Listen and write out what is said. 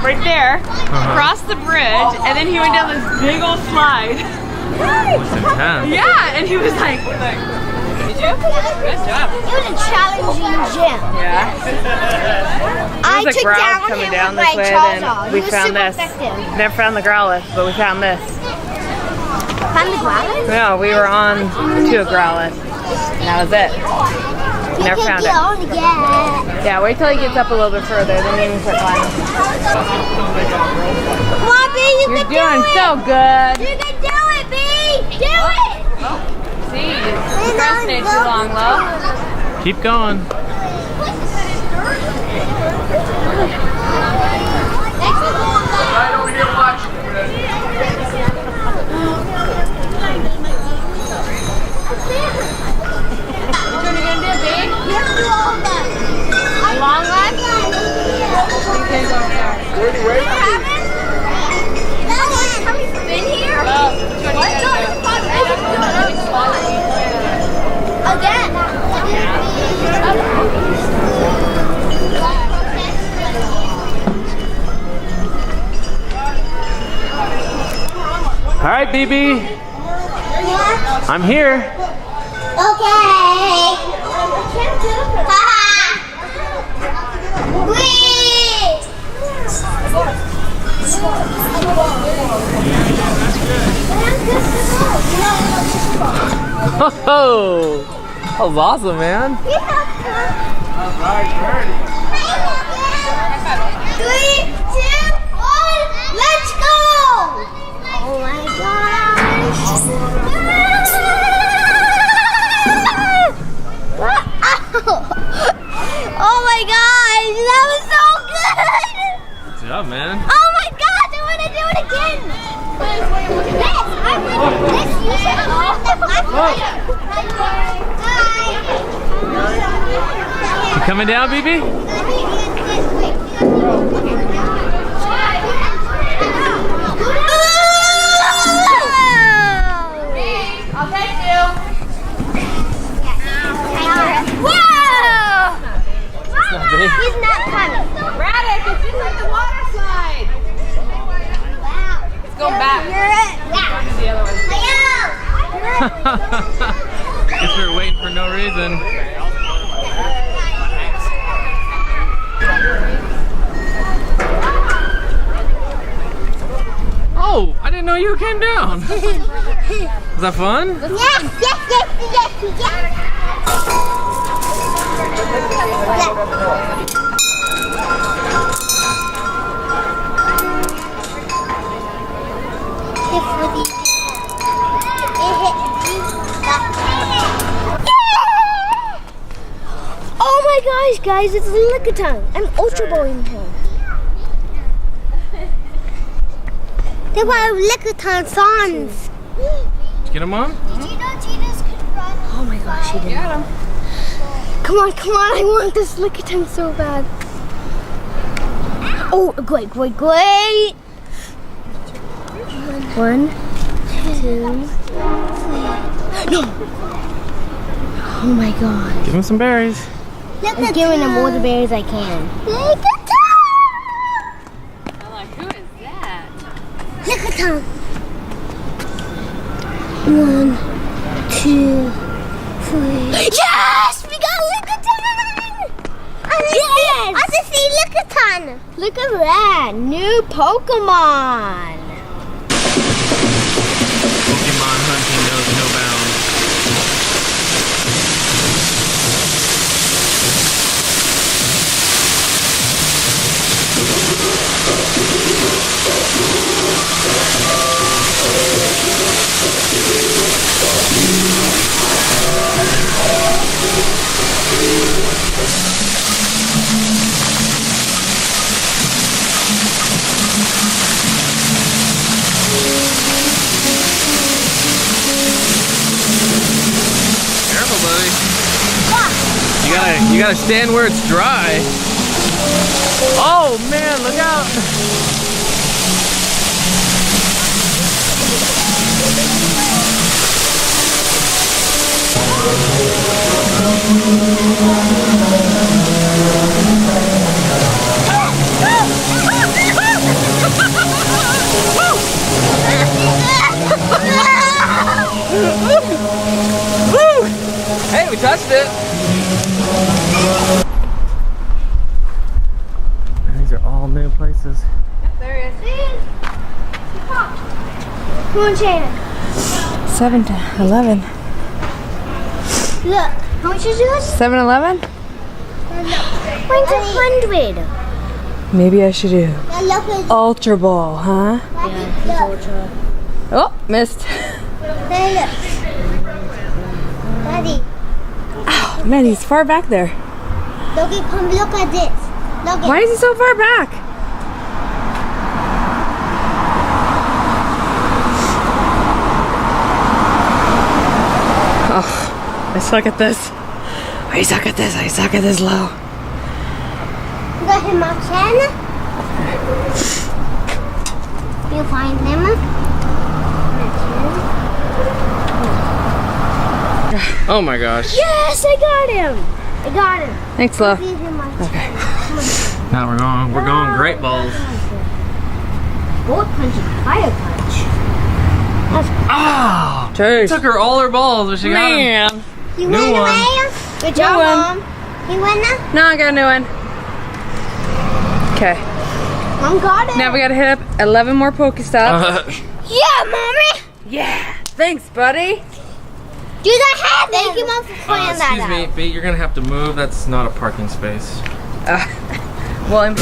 right there, crossed the bridge, and then he went down this big old slide. That's intense. Yeah, and he was like, did you? Good job. It was a challenging jump. Yeah. I There's a took growl down coming him down with this my way, Charles then we found this. effective. Never found the growlithe, but we found this. Found the growlithe? No, we were on to a growlithe. And that was it. Never found it. On again. Yeah, wait till he gets up a little bit further, then you can start climbing. Come on, B, you You're can do doing it. so good. You can do it, B. Do it. See, you procrastinate too long, love. Keep going. Right over here watching. Which one are you going to do, babe? You have to do all of them. The long one? Okay, go there. Dirty way. Have we been here? What? No, it's fun. Again. All right, BB. I'm here. Okay. Whee! Oh, that was awesome, man. All right, ready. 3, 2, 1, let's go! Oh my gosh! Oh my gosh, that was so good! Good job, man. Oh my gosh, I want to do it again! This, I want this. You should have moved the black You coming down, BB? I'll take you. Whoa! big. He's not coming. Radek, it's just like the water slide. Let's go back. You're it. Yeah. The other one. Guess we were waiting for no reason. Oh, I didn't know you came down. Was that fun? Yes, yes, yes, yes, yes. Oh my gosh, guys, it's Lickitung. I'm ultra bowling him. They were Lickitung songs. Did you get him on? Did you know cheetahs could run? Oh my gosh, he did. Got him. Come on, come on, I want this Lickitung so bad. Oh, great, great, great. 1, 2, 3. No. Oh my god. Give him some berries. I'm giving him all the berries I can. Lickitung! I'm like, who is that? Lickitung! 1, 2, 3. Yes! We got Lickitung! Yes! I just see Lickitung! Look at that! New Pokemon! Pokemon hunting knows no bounds. Careful, buddy. You gotta stand where it's dry. Oh man, look out! missed it. These are all new places. There he is. Come on, Shannon. 7 to 11. Look, how much is yours? 7-Eleven? Mine's 100. Maybe I should do Now look at Ultra Ball, huh? Daddy, look. Oh, missed. Daddy, look. Daddy, Oh, man, he's far back there. look at, come look at this. Look at Why is he so far back? Oh, I suck at this. I suck at this. I suck at this low. Look at my channel. You find them? Oh my gosh. Yes, I got him. I got him. Thanks, Lo. He's in my Okay. Now we're going great balls. Bullet punch and fire punch. Ah! Chase. Took her all her balls, but she got them. Man. You New win one. away? Good job, one. Mom. You win now? No, I got a new one. Okay. Mom got it. Now we gotta hit up 11 more Pokestops. Yeah, Mommy. Yeah. Thanks, buddy. Do that hat. Thank you, Mom, for pointing that excuse me, out. B, you're gonna have to move. That's not a parking space. Well, I'm